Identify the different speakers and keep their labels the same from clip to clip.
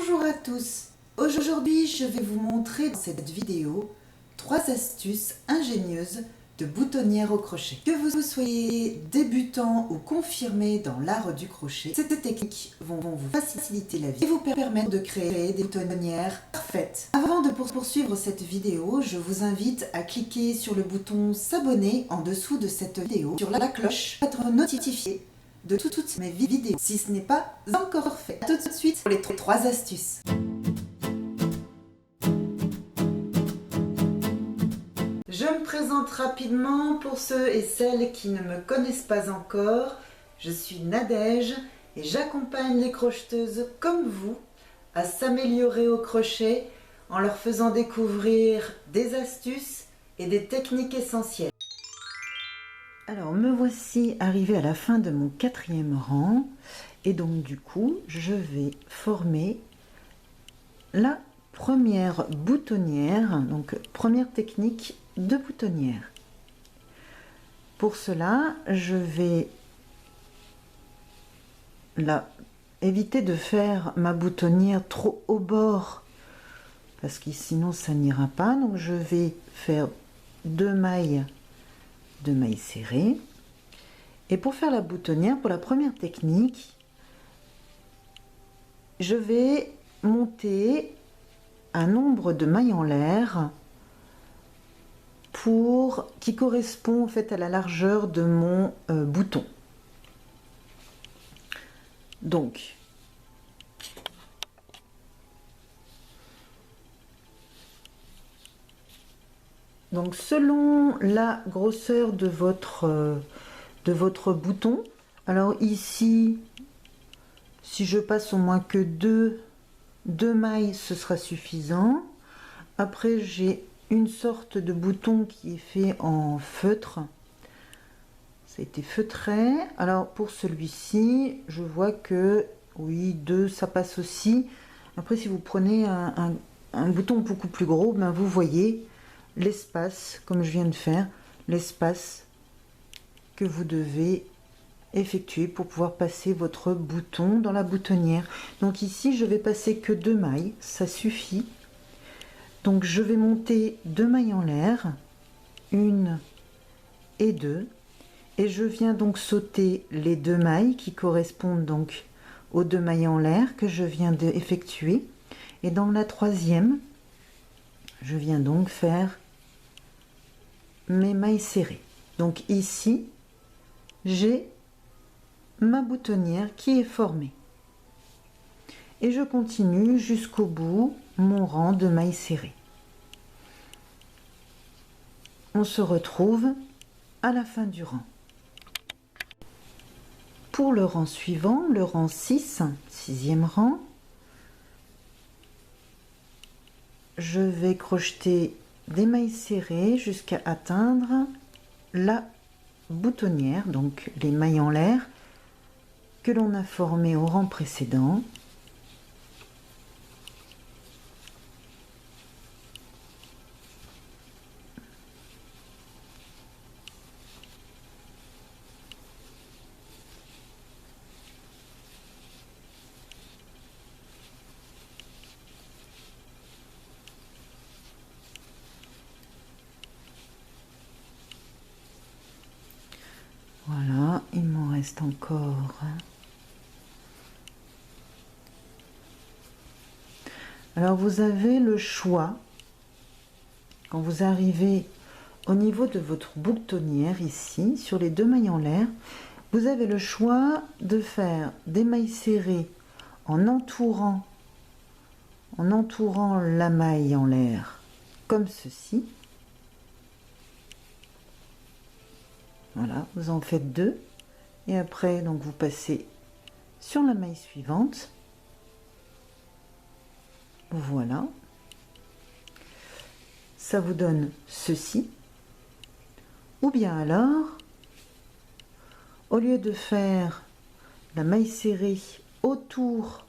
Speaker 1: Bonjour à tous. Aujourd'hui, je vais vous montrer dans cette vidéo 3 astuces ingénieuses de boutonnière au crochet. Que vous soyez débutant ou confirmé dans l'art du crochet, ces techniques vont vous faciliter la vie et vous permettre de créer des boutonnières parfaites. Avant de poursuivre cette vidéo, je vous invite à cliquer sur le bouton s'abonner en dessous de cette vidéo, sur la cloche pour être notifié de toutes mes vidéos si ce n'est pas encore fait. A tout de suite pour les 3 astuces. Je me présente rapidement pour ceux et celles qui ne me connaissent pas encore. Je suis Nadège et j'accompagne les crocheteuses comme vous à s'améliorer au crochet en leur faisant découvrir des astuces et des techniques essentielles. Alors me voici arrivée à la fin de mon 4e rang et donc du coup je vais former la première boutonnière, donc première technique de boutonnière. Pour cela je vais éviter de faire ma boutonnière trop au bord parce que sinon ça n'ira pas, donc je vais faire 2 mailles serrées. Et pour faire la boutonnière, pour la première technique, je vais monter un nombre de mailles en l'air qui correspond en fait à la largeur de mon bouton. Donc selon la grosseur de votre bouton, alors ici si je passe au moins que deux mailles ce sera suffisant. Après j'ai une sorte de bouton qui est fait en feutre, ça a été feutré. Alors pour celui-ci je vois que oui, 2 ça passe aussi. Après si vous prenez un bouton beaucoup plus gros, ben vous voyez l'espace, comme je viens de faire, l'espace que vous devez effectuer pour pouvoir passer votre bouton dans la boutonnière. Donc ici je vais passer que 2 mailles, ça suffit. Donc je vais monter 2 mailles en l'air, 1 et 2, et je viens donc sauter les 2 mailles qui correspondent donc aux 2 mailles en l'air que je viens d'effectuer. Et dans la 3e, je viens donc faire mes mailles serrées. Donc ici j'ai ma boutonnière qui est formée et je continue jusqu'au bout mon rang de mailles serrées. On se retrouve à la fin du rang. Pour le rang suivant, le rang 6e rang, je vais crocheter des mailles serrées jusqu'à atteindre la boutonnière, donc les mailles en l'air que l'on a formées au rang précédent. Voilà, il m'en reste encore. Alors vous avez le choix, quand vous arrivez au niveau de votre boutonnière ici, sur les 2 mailles en l'air, vous avez le choix de faire des mailles serrées en entourant la maille en l'air comme ceci. Voilà, vous en faites 2 et après donc vous passez sur la maille suivante. Voilà, ça vous donne ceci. Ou bien alors, au lieu de faire la maille serrée autour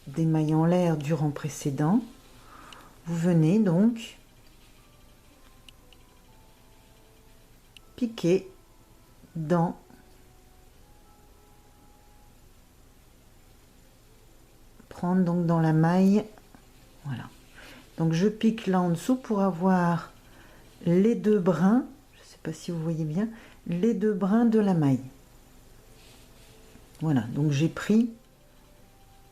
Speaker 1: des mailles en l'air du rang précédent, vous venez donc piquer prendre donc dans la maille. Voilà. Donc je pique là en dessous pour avoir les deux brins, je ne sais pas si vous voyez bien, les deux brins de la maille. Voilà, donc j'ai pris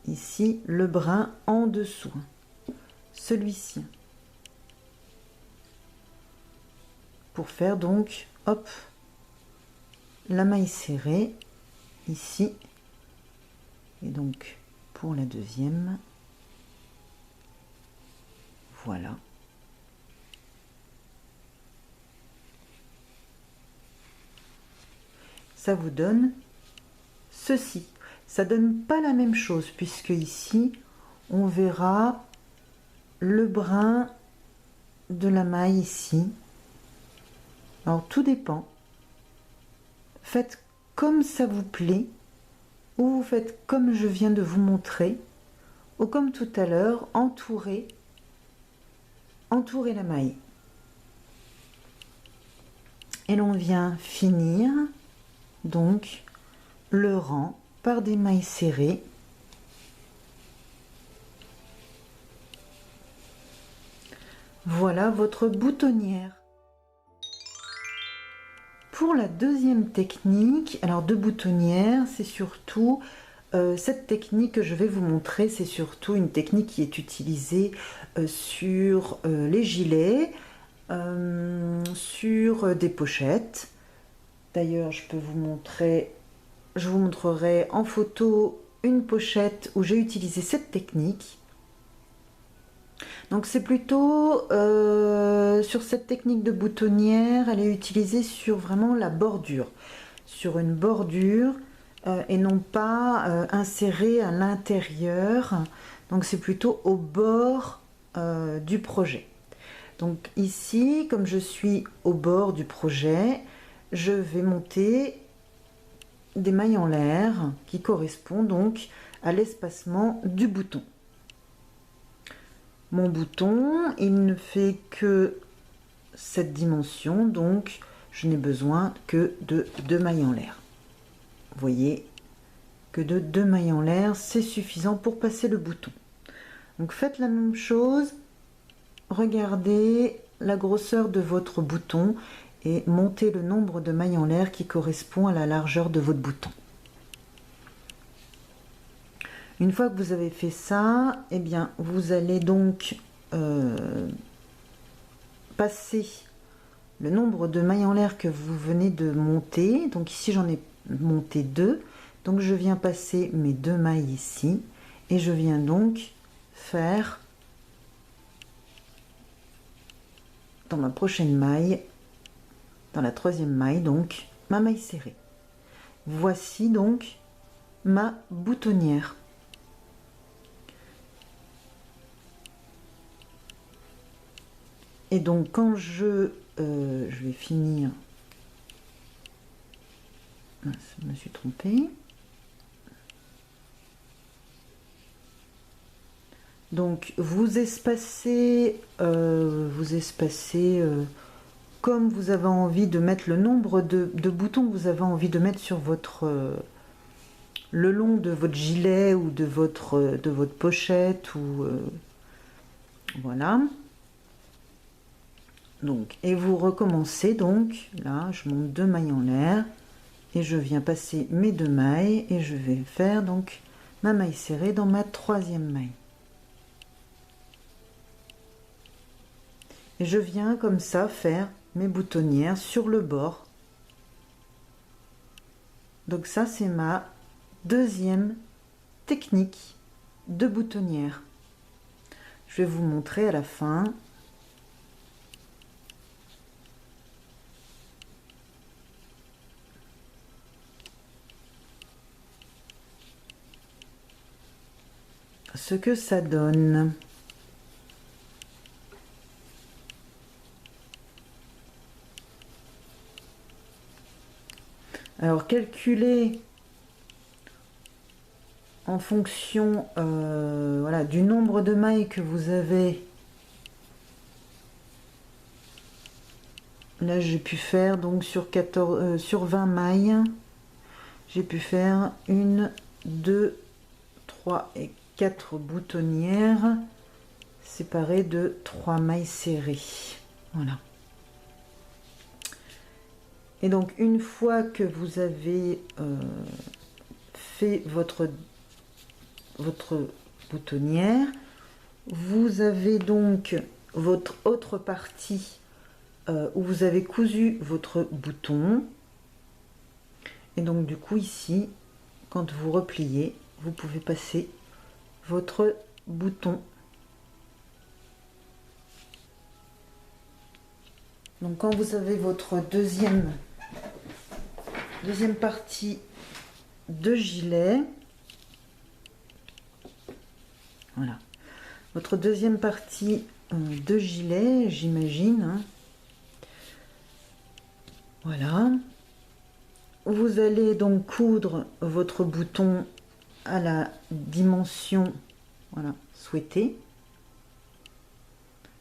Speaker 1: ici le brin en dessous, celui-ci, pour faire donc, hop, la maille serrée ici, et donc pour la deuxième, voilà. Ça vous donne ceci. Ça donne pas la même chose puisque ici on verra le brin de la maille ici. Alors tout dépend. Faites comme ça vous plaît, ou vous faites comme je viens de vous montrer, ou comme tout à l'heure, entourez la maille. Et l'on vient finir donc le rang par des mailles serrées. Voilà votre boutonnière. Pour la deuxième technique, alors de boutonnière, c'est surtout cette technique que je vais vous montrer, c'est surtout une technique qui est utilisée sur les gilets, sur des pochettes. D'ailleurs, je peux vous montrer, je vous montrerai en photo une pochette où j'ai utilisé cette technique. Donc c'est plutôt sur cette technique de boutonnière, elle est utilisée sur vraiment la bordure, sur une bordure et non pas insérée à l'intérieur. Donc c'est plutôt au bord du projet. Donc ici, comme je suis au bord du projet, je vais monter des mailles en l'air qui correspondent donc à l'espacement du bouton. Mon bouton, il ne fait que cette dimension, donc je n'ai besoin que de 2 mailles en l'air. Vous voyez que de 2 mailles en l'air, c'est suffisant pour passer le bouton. Donc faites la même chose, regardez la grosseur de votre bouton et montez le nombre de mailles en l'air qui correspond à la largeur de votre bouton. Une fois que vous avez fait ça, eh bien, vous allez donc passer le nombre de mailles en l'air que vous venez de monter. Donc ici, j'en ai monté 2. Donc je viens passer mes 2 mailles ici et je viens donc faire dans ma prochaine maille, dans la 3e maille, donc ma maille serrée. Voici donc ma boutonnière. Et donc quand je vais finir, je me suis trompée. Donc vous espacez comme vous avez envie de mettre le nombre de boutons que vous avez envie de mettre sur votre le long de votre gilet ou de votre pochette ou voilà. Donc, et vous recommencez donc, là je monte 2 mailles en l'air et je viens passer mes 2 mailles et je vais faire donc ma maille serrée dans ma 3e maille. Et je viens comme ça faire mes boutonnières sur le bord. Donc ça c'est ma 2e technique de boutonnière. Je vais vous montrer à la fin. Ce que ça donne. Alors calculez en fonction voilà, du nombre de mailles que vous avez. Là j'ai pu faire donc sur 20 mailles, j'ai pu faire 1, 2, 3 et 4 boutonnières séparées de 3 mailles serrées. Voilà. Et donc une fois que vous avez fait votre boutonnière, vous avez donc votre autre partie où vous avez cousu votre bouton. Et donc du coup ici, quand vous repliez, vous pouvez passer votre bouton. Donc quand vous avez votre deuxième partie de gilet, voilà, votre deuxième partie de gilet, j'imagine, hein. Voilà, vous allez donc coudre votre bouton à la dimension, voilà, souhaitée.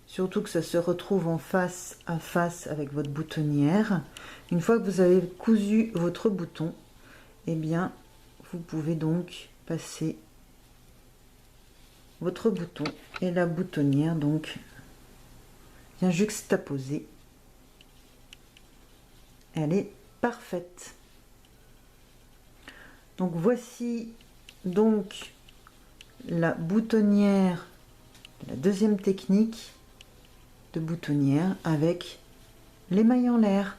Speaker 1: Surtout que ça se retrouve en face à face avec votre boutonnière. Une fois que vous avez cousu votre bouton, eh bien, vous pouvez donc passer votre bouton et la boutonnière donc vient juxtaposer. Elle est parfaite. Donc voici donc la boutonnière, la deuxième technique de boutonnière avec les mailles en l'air.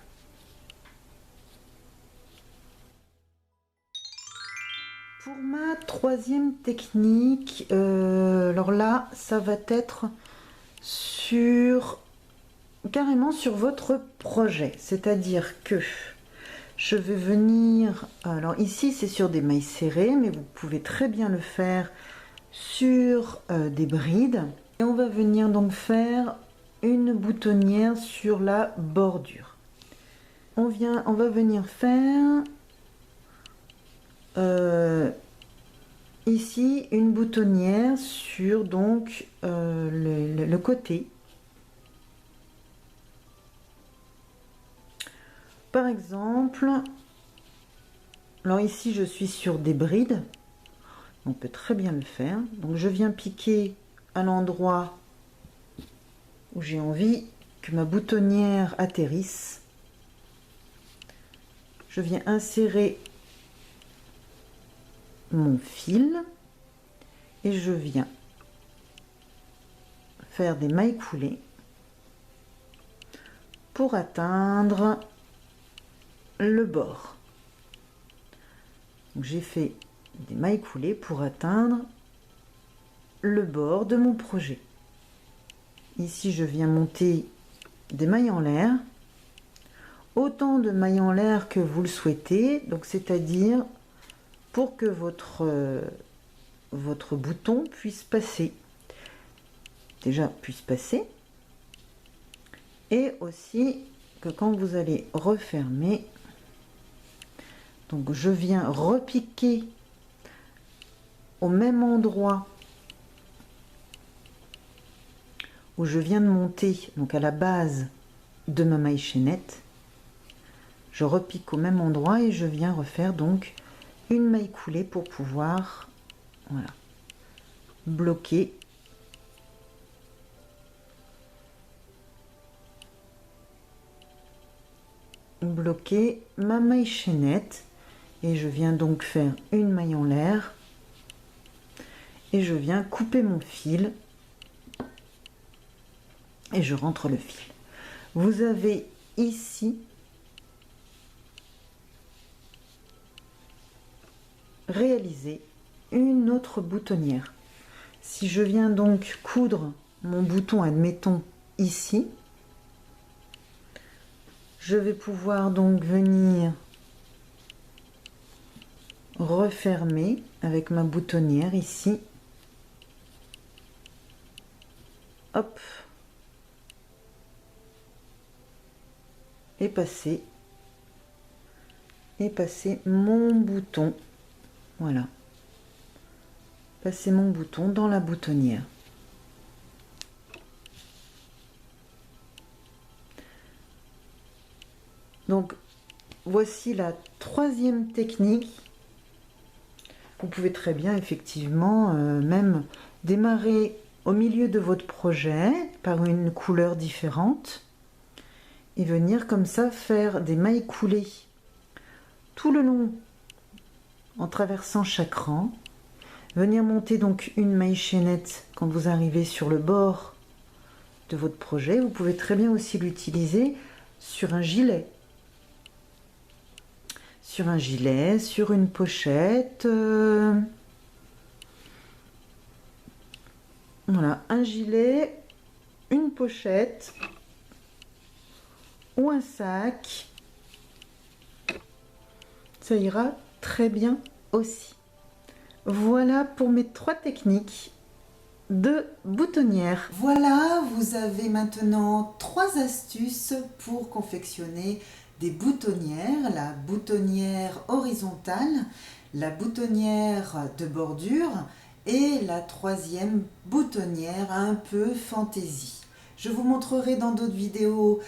Speaker 1: Pour ma troisième technique, alors là, ça va être carrément sur votre projet, c'est-à-dire que je vais venir, alors ici c'est sur des mailles serrées, mais vous pouvez très bien le faire sur des brides. Et on va venir donc faire une boutonnière sur la bordure. On va venir faire ici une boutonnière sur donc le côté. Par exemple, alors ici je suis sur des brides, on peut très bien le faire. Donc je viens piquer à l'endroit où j'ai envie que ma boutonnière atterrisse. Je viens insérer mon fil et je viens faire des mailles coulées pour atteindre le bord. J'ai fait des mailles coulées pour atteindre le bord de mon projet. Ici je viens monter des mailles en l'air, autant de mailles en l'air que vous le souhaitez, donc c'est-à-dire pour que votre bouton puisse passer, et aussi que quand vous allez refermer, donc je viens repiquer au même endroit où je viens de monter, donc à la base de ma maille chaînette, je repique au même endroit et je viens refaire donc une maille coulée pour pouvoir, voilà, bloquer ma maille chaînette. Et je viens donc faire une maille en l'air et je viens couper mon fil et je rentre le fil. Vous avez ici réalisé une autre boutonnière. Si je viens donc coudre mon bouton, admettons ici, je vais pouvoir donc venir refermer avec ma boutonnière ici. Hop. Et passer mon bouton, voilà, passer mon bouton dans la boutonnière. Donc voici la troisième technique Vous pouvez très bien effectivement même démarrer au milieu de votre projet par une couleur différente et venir comme ça faire des mailles coulées tout le long en traversant chaque rang. Venir monter donc une maille chaînette quand vous arrivez sur le bord de votre projet. Vous pouvez très bien aussi l'utiliser sur un gilet. Sur une pochette. Voilà, un gilet, une pochette ou un sac. Ça ira très bien aussi. Voilà pour mes 3 techniques de boutonnière. Voilà, vous avez maintenant 3 astuces pour confectionner des boutonnières. La boutonnière horizontale, la boutonnière de bordure et la 3e boutonnière un peu fantaisie. Je vous montrerai dans d'autres vidéos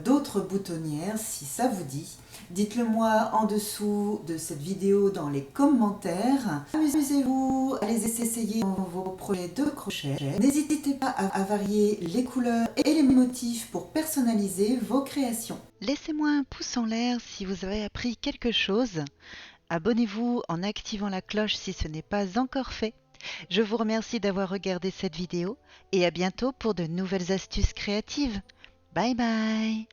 Speaker 1: d'autres boutonnières si ça vous dit. Dites-le moi en dessous de cette vidéo dans les commentaires. Amusez-vous à les essayer dans vos projets de crochet. N'hésitez pas à varier les couleurs et les motifs pour personnaliser vos créations.
Speaker 2: Laissez-moi un pouce en l'air si vous avez appris quelque chose. Abonnez-vous en activant la cloche si ce n'est pas encore fait. Je vous remercie d'avoir regardé cette vidéo et à bientôt pour de nouvelles astuces créatives. Bye bye!